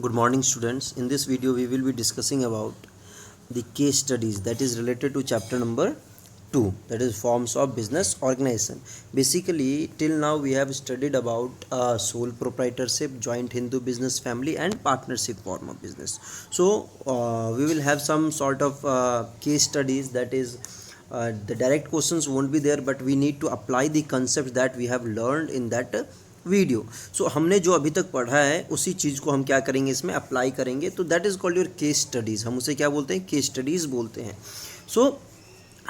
Good morning, students. In this video, we will be discussing about the case studies that is related to chapter number 2, that is forms of business organization. Basically, till now we have studied about sole proprietorship, joint Hindu business family, and partnership form of business. So, we will have some sort of case studies, that is the direct questions won't be there, but we need to apply the concepts that we have learned in that video. So हमने जो अभी तक पढ़ा है उसी चीज़ को हम क्या करेंगे, इसमें अप्लाई करेंगे. तो that is called your case studies. हम उसे क्या बोलते हैं, केस स्टडीज़ बोलते हैं. सो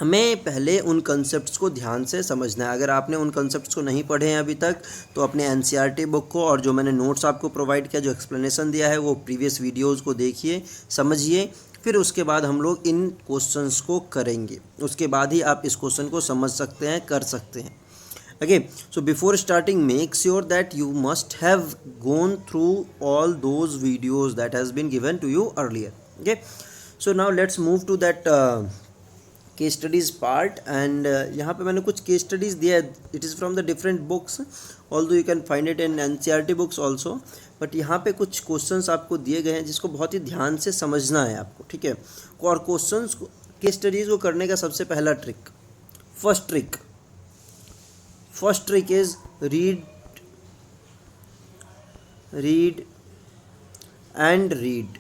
हमें पहले उन कंसेप्ट्स को ध्यान से समझना है. अगर आपने उन कंसेप्ट्स को नहीं पढ़े हैं अभी तक, तो अपने एनसीईआरटी बुक को और जो मैंने नोट्स आपको प्रोवाइड किया, जो एक्सप्लेनेशन दिया है, वो प्रीवियस वीडियोज़ को देखिए, समझिए. फिर उसके बाद हम लोग इन क्वेश्चंस को करेंगे. उसके बाद ही आप इस क्वेश्चन को समझ सकते हैं, कर सकते हैं. Okay, so before starting, make sure that you must have gone through all those videos that has been given to you earlier. Okay, so now let's move to that case studies part. And यहाँ पे मैंने कुछ case studies दिया है. It is from the different books, although you can find it in NCERT books also. But यहाँ पे कुछ questions आपको दिए गए हैं जिसको बहुत ही ध्यान से समझना है आपको, ठीक है. और क्वेश्चंस केस स्टडीज़ को करने का सबसे पहला trick, first trick is read and read.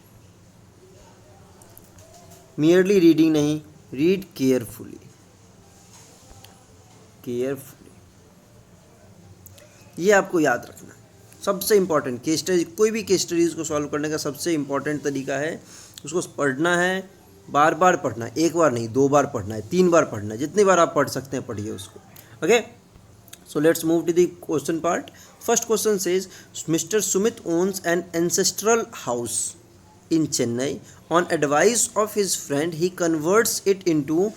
Merely reading नहीं, रीड केयरफुली. ये आपको याद रखना है. सबसे इंपॉर्टेंट केस स्टडी, कोई भी केस स्टडीज़ को सॉल्व करने का सबसे इंपॉर्टेंट तरीका है, उसको पढ़ना है, बार बार पढ़ना है. एक बार नहीं, 2 बार पढ़ना है, 3 बार पढ़ना है, जितनी बार आप पढ़ सकते हैं पढ़िए उसको. Okay, so let's move to the question part. First question says, Mr. Sumit owns an ancestral house in Chennai. On advice of his friend, he converts it into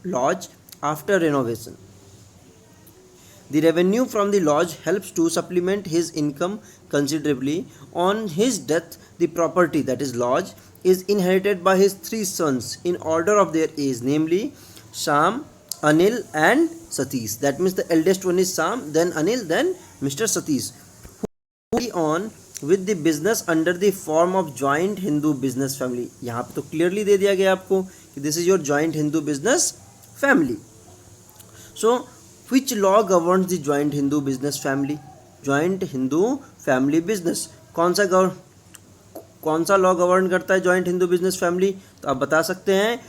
lodge after renovation. The revenue from the lodge helps to supplement his income considerably. On his death, the property, that is lodge, is inherited by his 3 sons in order of their age, namely Sham, Anil and Satish. That means the eldest one is Sam, then Anil, then Mr. Satish, who carry on with the business under the form of joint Hindu business family. यहाँ पे तो clearly दे दिया गया आपको कि this is your joint Hindu business family. So which law governs the joint Hindu business family? Joint Hindu family business कौन सा law govern करता है जॉइंट हिंदू बिजनेस फैमिली? तो आप बता सकते हैं,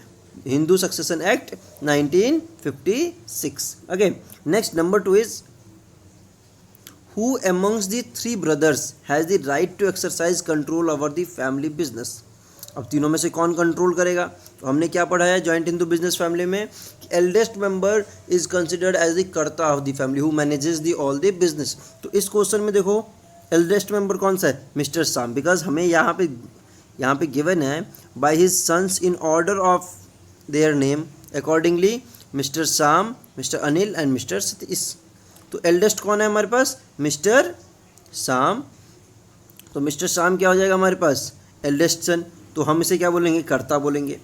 Hindu succession act 1956. Okay, next number 2 is, who amongst the 3 brothers has the right to exercise control over the family business? अब तीनों में से कौन कंट्रोल करेगा? तो हमने क्या पढ़ा है जॉइंट हिंदू बिजनेस फैमिली में, eldest member is considered as the karta of the family who manages the all the business. तो इस क्वेश्चन में देखो एल्डेस्ट मेंबर कौन सा है? मिस्टर साम, बिकॉज हमें यहाँ पे गिवन है by his sons in order of their name, accordingly Mr. Sam, Mr. Anil and Mr. Satish. तो एल्डेस्ट कौन है हमारे पास? मिस्टर साम. तो मिस्टर साम क्या हो जाएगा हमारे पास? Eldest son. तो हम इसे क्या बोलेंगे? कर्ता बोलेंगे.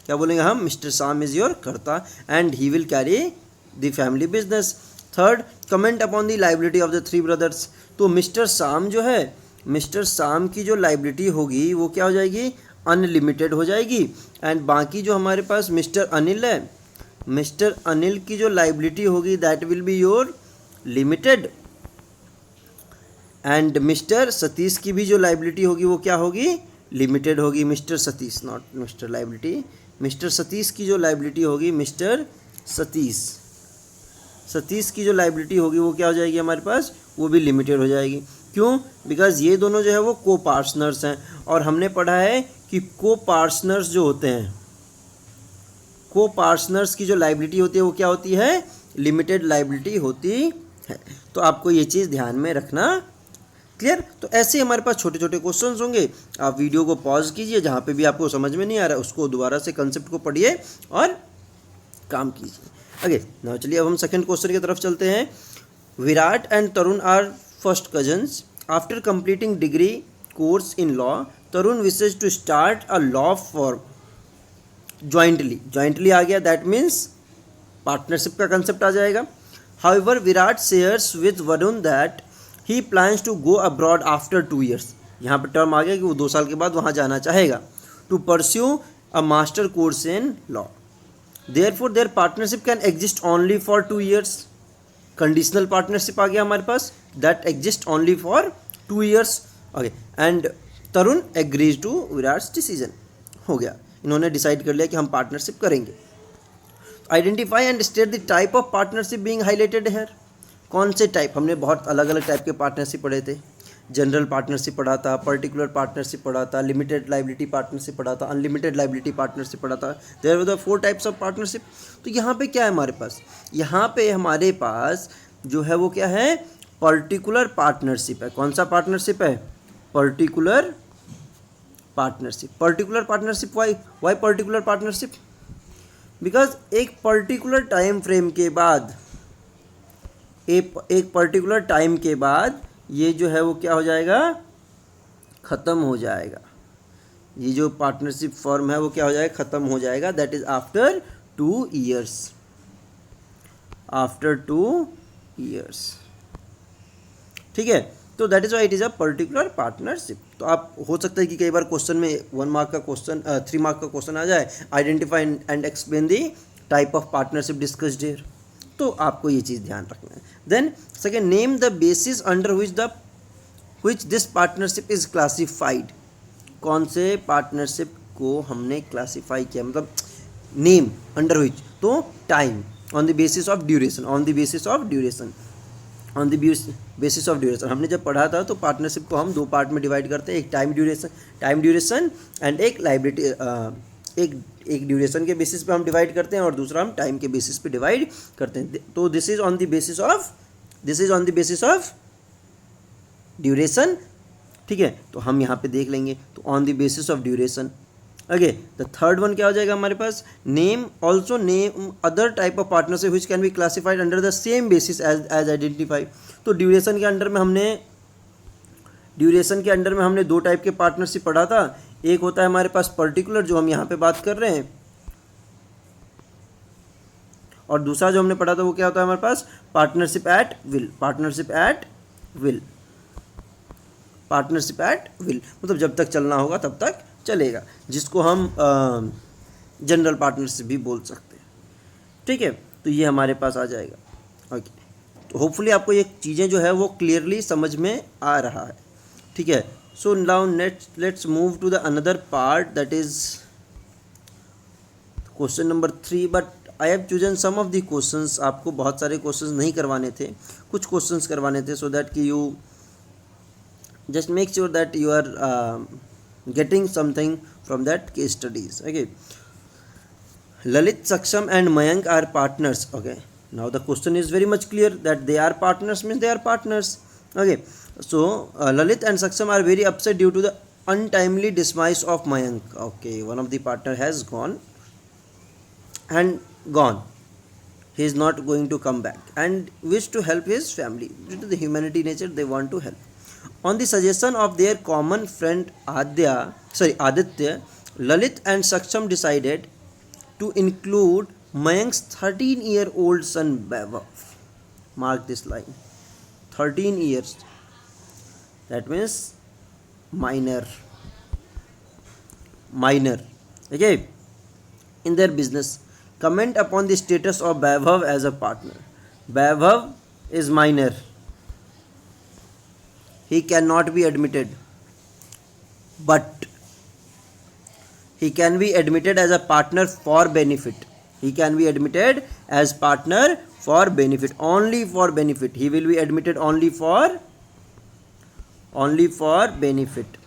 क्या बोलेंगे हम? मिस्टर साम इज योर कर्ता and he will carry the family business. Third, comment upon the liability of the 3 brothers. तो मिस्टर साम जो है, मिस्टर साम की जो लाइबिलिटी होगी वो क्या हो जाएगी? अनलिमिटेड हो जाएगी. एंड बाकी जो हमारे पास मिस्टर अनिल है, मिस्टर अनिल की जो लाइबिलिटी होगी that will be your limited. And mister Satish की भी जो लाइबिलिटी होगी वो क्या होगी? लिमिटेड होगी. Mister Satish, not mister liability, mister Satish की जो लाइबिलिटी होगी, मिस्टर सतीश की जो लाइबिलिटी होगी वो क्या हो जाएगी हमारे पास? वो भी लिमिटेड हो जाएगी. क्यों? बिकॉज ये दोनों जो है वो को पार्टनर्स हैं, और हमने पढ़ा है कि को पार्टनर्स जो होते हैं, को पार्टनर्स की जो लाइबिलिटी होती है वो क्या होती है? लिमिटेड लाइबिलिटी होती है. तो आपको ये चीज़ ध्यान में रखना. क्लियर? तो ऐसे हमारे पास छोटे छोटे क्वेश्चंस होंगे. आप वीडियो को पॉज कीजिए, जहाँ पे भी आपको समझ में नहीं आ रहा उसको दोबारा से कंसेप्ट को पढ़िए और काम कीजिए. ओके, नाउ चलिए अब हम सेकंड क्वेश्चन की तरफ चलते हैं. Virat and Tarun are first cousins. After completing degree course in law, Tarun wishes to start a law form jointly आ गया, दैट मीन्स पार्टनरशिप का कंसेप्ट आ जाएगा. However, Virat shares with Varun that he plans to go abroad after 2 years. यहाँ पे term आ गया कि वो 2 साल के बाद वहाँ जाना चाहेगा। To pursue a master course in law, therefore there partnership can exist only for 2 years। Conditional partnership आ गया हमारे पास, that exist only for 2 years। Okay, and Tarun agrees to Virat's decision. हो गया, इन्होंने डिसाइड कर लिया कि हम पार्टनरशिप करेंगे। Identify and state the type of partnership being highlighted here. कौन से टाइप, हमने बहुत अलग अलग टाइप के पार्टनरशिप पढ़े थे। जनरल पार्टनरशिप पढ़ा था, पर्टिकुलर पार्टनरशिप पढ़ा था, लिमिटेड लाइबिलिटी पार्टनरशिप पढ़ा था, अनलिमिटेड लाइबिलिटी पार्टनरशिप पढ़ा था। There were the 4 types of partnership. तो यहाँ पे क्या है हमारे पास, यहाँ पे हमारे पास जो है वो क्या है, पर्टिकुलर पार्टनरशिप है। कौन सा पार्टनरशिप है, particular partnership. Particular partnership why particular partnership, because एक पर्टिकुलर टाइम फ्रेम के बाद, एक पर्टिकुलर टाइम के बाद ये जो है वो क्या हो जाएगा, ख़त्म हो जाएगा। ये जो पार्टनरशिप फॉर्म है वो क्या हो जाएगा, ख़त्म हो जाएगा। That is after 2 years, after 2 years। ठीक है, तो that is why it is a particular partnership. तो आप हो सकता है कि कई बार क्वेश्चन में 1 mark का क्वेश्चन 3 mark का क्वेश्चन आ जाए, identify and explain the type of partnership discussed here. तो आपको ये चीज़ ध्यान रखना है। Then second, name the basis under which this partnership is classified. कौन से पार्टनरशिप को हमने क्लासीफाई किया, मतलब नेम अंडर विच, तो time, on the basis of duration, on the basis of duration, on the basis of duration. हमने जब पढ़ा था तो पार्टनरशिप को हम 2 पार्ट में डिवाइड करते हैं, एक टाइम ड्यूरेशन एंड एक लाइबिलिटी। एक ड्यूरेशन के बेसिस पे हम डिवाइड करते हैं और दूसरा हम टाइम के बेसिस पे डिवाइड करते हैं। तो this is on the basis of duration. ठीक है, तो हम यहाँ पे देख लेंगे, तो on the basis of duration. Okay, the third one क्या हो जाएगा हमारे पास, name also name other type of partnership which can be classified under the same basis as identify. तो ड्यूरेशन के अंडर में हमने 2 टाइप के पार्टनरशिप पढ़ा था। एक होता है हमारे पास पर्टिकुलर, जो हम यहाँ पे बात कर रहे हैं, और दूसरा जो हमने पढ़ा था वो क्या होता है हमारे पास, पार्टनरशिप एट विल। मतलब जब तक चलना होगा तब तक चलेगा, जिसको हम जनरल पार्टनरशिप भी बोल सकते हैं। ठीक है, तो ये हमारे पास आ जाएगा। ओके, तो होपफुली आपको ये चीज़ें जो है वो क्लियरली समझ में आ रहा है। ठीक है, so now let's move to the another part, that is question number 3, but I have chosen some of the questions। आपको बहुत सारे क्वेश्चंस नहीं करवाने थे, कुछ क्वेश्चंस करवाने थे, so that कि you just make sure that you are getting something from that case studies। okay, Lalit, Saksham and Mayank are partners। okay, now the question is very much clear that they are partners, means they are partners। okay, so Lalit and Saksham are very upset due to the untimely demise of Mayank। okay, one of the partner has gone, he is not going to come back and wish to help his family. Due to the humanity nature, they want to help. On the suggestion of their common friend Aditya, Lalit and Saksham decided to include Mayank's 13-year-old son Vaibhav। mark this line, 13 years, that means minor, okay, in their business। comment upon the status of Vaibhav as a partner। Vaibhav is minor, he cannot be admitted, but he can be admitted as a partner for benefit। he can be admitted as partner for benefit, only for benefit। he will be admitted only for benefit,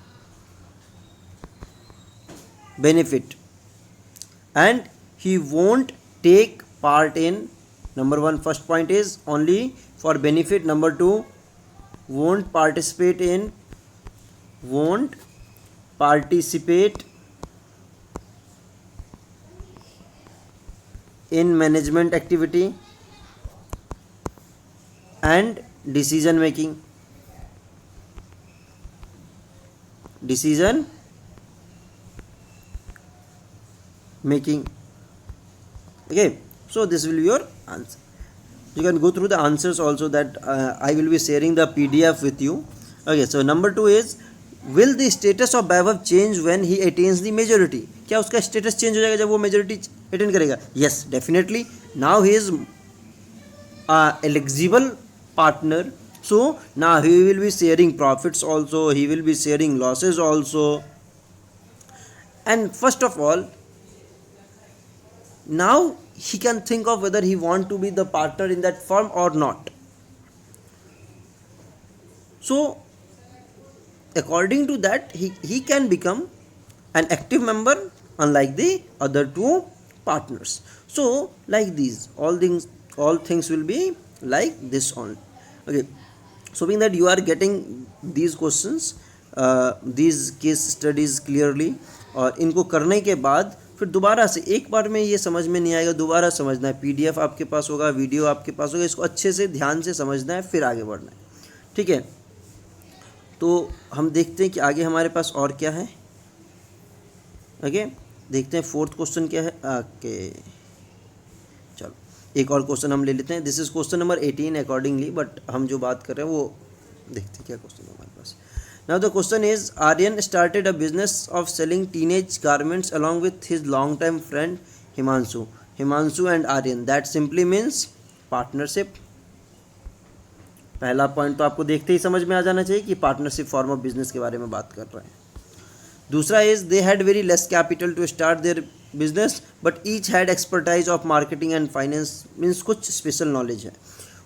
and he won't take part in, number 1, first point is only for benefit, number 2, won't participate in management activity and decision making। okay, so this will be your answer। you can go through the answers also, that I will be sharing the PDF with you। okay, so number 2 is will the status of Vaibhav change when he attains the majority, क्या उसका status change हो जाएगा जब वो majority attain करेगा? Yes definitely, now he is eligible partner, so now he will be sharing profits also, he will be sharing losses also. And first of all, now he can think of whether he want to be the partner in that firm or not. So according to that, he can become an active member unlike the other two partners. So like these all things will be like this only. Okay, so being that you are getting these questions, these case studies clearly, और इनको करने के बाद फिर दोबारा से, एक बार में ये समझ में नहीं आएगा, दोबारा समझना है, PDF आपके पास होगा, वीडियो आपके पास होगा, इसको अच्छे से ध्यान से समझना है, फिर आगे बढ़ना है, ठीक है। तो हम देखते हैं कि आगे हमारे पास और क्या है। ओके, देखते हैं फोर्थ क्वेश्चन क्या है। ओके चलो एक और क्वेश्चन हम ले लेते हैं। This is question number 18 accordingly, but हम जो बात कर रहे हैं वो देखते हैं क्या क्वेश्चन है हमारे पास। Now the question is, Aryan started a business of selling teenage garments along with his long time friend Himanshu and Aryan, that simply means partnership. पहला पॉइंट तो आपको देखते ही समझ में आ जाना चाहिए कि पार्टनरशिप फॉर्म ऑफ बिजनेस के बारे में बात कर रहे हैं। दूसरा is, they had very less capital to start their business but each had expertise of marketing and finance, means कुछ स्पेशल नॉलेज है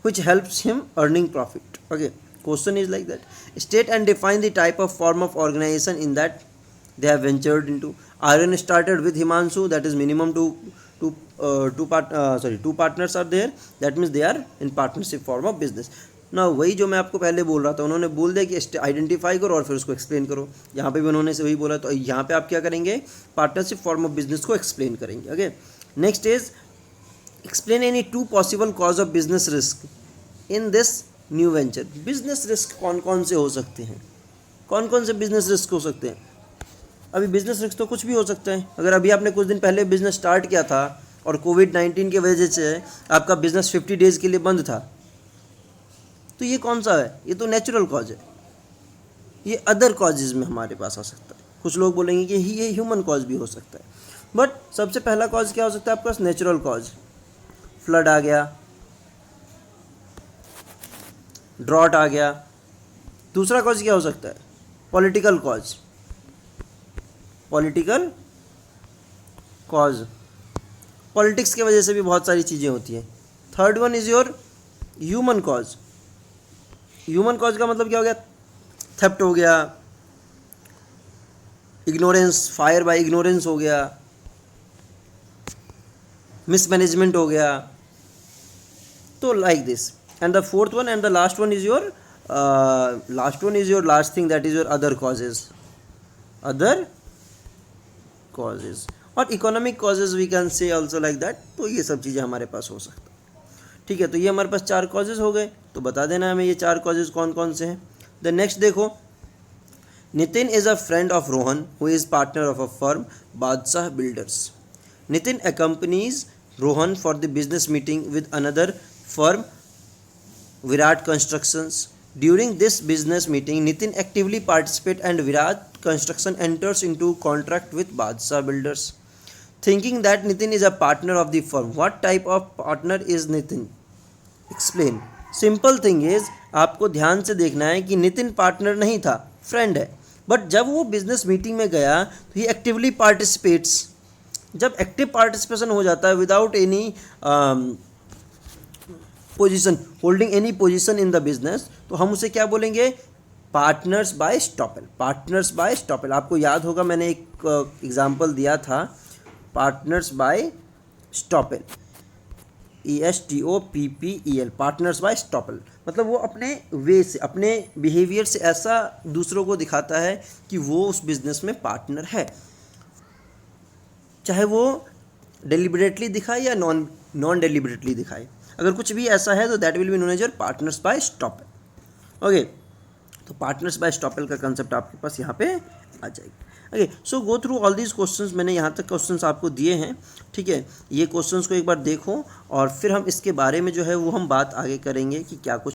which helps him earning profit. Okay, question is like that, state and define the type of form of organisation in that they have ventured into. Aryan started with Himanshu, that is minimum two partners are there, that means they are in partnership form of business. ना वही जो मैं आपको पहले बोल रहा था, उन्होंने बोल दिया कि आइडेंटिफाई करो और फिर उसको एक्सप्लेन करो, यहाँ पे भी उन्होंने से वही बोला, तो यहाँ पे आप क्या करेंगे, पार्टनरशिप फॉर्म ऑफ बिजनेस को एक्सप्लेन करेंगे। Okay, next is, explain any 2 possible cause of business risk in this new venture. Business risk कौन कौन से हो सकते हैं, कौन कौन से बिजनेस रिस्क हो सकते हैं? अभी बिजनेस रिस्क तो कुछ भी हो सकता है। अगर अभी आपने कुछ दिन पहले बिजनेस स्टार्ट किया था और कोविड-19 की वजह से आपका बिजनेस 50 डेज़ के लिए बंद था, तो ये कौन सा है? ये तो नेचुरल कॉज है। ये अदर कॉजेज़ में हमारे पास आ सकता है। कुछ लोग बोलेंगे कि ये ह्यूमन कॉज भी हो सकता है, बट सबसे पहला कॉज क्या हो सकता है आपके पास? नेचुरल कॉज, फ्लड आ गया, ड्रॉट आ गया। दूसरा कॉज क्या हो सकता है? Political cause, political cause, politics की वजह से भी बहुत सारी चीज़ें होती हैं। Third one is your human cause. Human cause का मतलब क्या हो गया? थेफ्ट हो गया, इग्नोरेंस, फायर बाय इग्नोरेंस हो गया, मिसमैनेजमेंट हो गया, तो like this. And the fourth one and the last one is your last thing, that is your other causes, other causes और economic causes we can say also like that. तो ये सब चीज़ें हमारे पास हो सकता है, ठीक है। तो ये हमारे पास 4 कॉजेज हो गए, तो बता देना हमें ये 4 कॉजेज कौन कौन से हैं। द नेक्स्ट देखो, Nitin is a friend of Rohan who is partner of a firm Badshah builders. Nitin accompanies Rohan for the business meeting with another firm Virat constructions. During this business meeting, Nitin actively participates and Virat Construction enters into contract with Badshah Builders. Thinking that Nitin is a partner of the firm. What type of partner is Nitin? Explain. Simple thing is, आपको ध्यान से देखना है कि Nitin partner नहीं था, friend है, but जब वो बिजनेस मीटिंग में गया तो ही एक्टिवली पार्टिसिपेट्स। जब एक्टिव पार्टिसिपेशन हो जाता है without any position, holding any position in the business, तो हम उसे क्या बोलेंगे? Partners by estoppel. Partners by estoppel, आपको याद होगा मैंने एक एग्जांपल दिया था, partners by estoppel, ESTOPPEL, partners by estoppel. मतलब वो अपने वे से, अपने बिहेवियर से ऐसा दूसरों को दिखाता है कि वो उस बिजनेस में पार्टनर है, चाहे वो डेलिबरेटली दिखाए या नॉन डेलिबरेटली दिखाए। अगर कुछ भी ऐसा है तो that will be known as your partners by estoppel. ओके, तो पार्टनर्स बाय स्टॉपेल का कंसेप्ट आपके पास यहाँ पे आ जाएगा। Okay, so go through all these questions. मैंने यहाँ तक क्वेश्चंस आपको दिए हैं, ठीक है। ये क्वेश्चंस को एक बार देखो और फिर हम इसके बारे में जो है वो हम बात आगे करेंगे कि क्या कुछ